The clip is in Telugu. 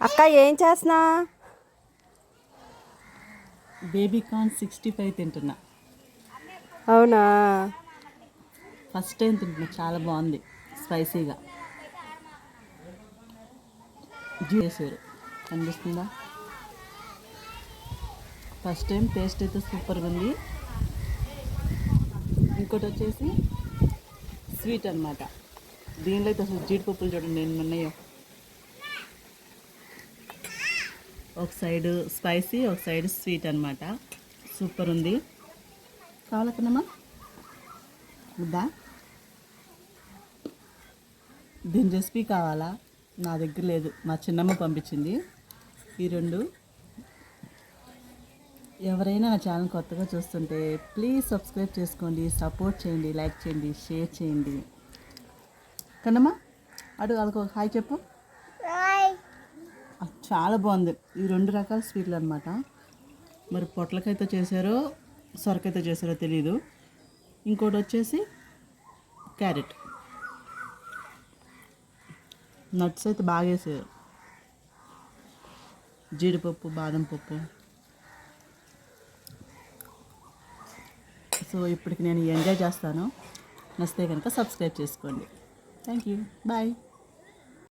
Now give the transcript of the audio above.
అక్క ఏం చేస్తున్నా? బేబీ కార్న్ 65 తింటున్నా. అవునా? ఫస్ట్ టైం తింటున్నా, చాలా బాగుంది, స్పైసీగా చేశారు. కనిపిస్తుందా? ఫస్ట్ టైం, టేస్ట్ అయితే సూపర్గా ఉంది. ఇంకోటి వచ్చేసి స్వీట్ అన్నమాట. దీనిలో అయితే అసలు జీడిపప్పులు చూడండి ఎన్ని ఉన్నాయో. ఒక సైడు స్పైసీ, ఒక సైడ్ స్వీట్ అన్నమాట. సూపర్ ఉంది. కావాలకనమ్మా వద్దా? దీని రెసిపీ కావాలా? నా దగ్గర లేదు, మా చిన్నమ్మ పంపించింది. ఈ రెండు. ఎవరైనా నా ఛానల్ కొత్తగా చూస్తుంటే ప్లీజ్ సబ్స్క్రైబ్ చేసుకోండి, సపోర్ట్ చేయండి, లైక్ చేయండి, షేర్ చేయండి. కన్నమ్మా అడుగు వాళ్ళకు హాయ్ చెప్పు. చాలా బాగుంది. ఈ రెండు రకాల స్వీట్లు అనమాట. మరి పొట్లకాయతో చేశారో సొరకాయతో చేశారో తెలీదు. ఇంకోటి వచ్చేసి క్యారెట్. నట్స్ అయితే బాగా వేసారు, జీడిపప్పు, బాదం పప్పు. సో ఇప్పటికి నేను ఎంజాయ్ చేస్తాను. నచ్చితే కనుక సబ్స్క్రైబ్ చేసుకోండి. Thank you, bye.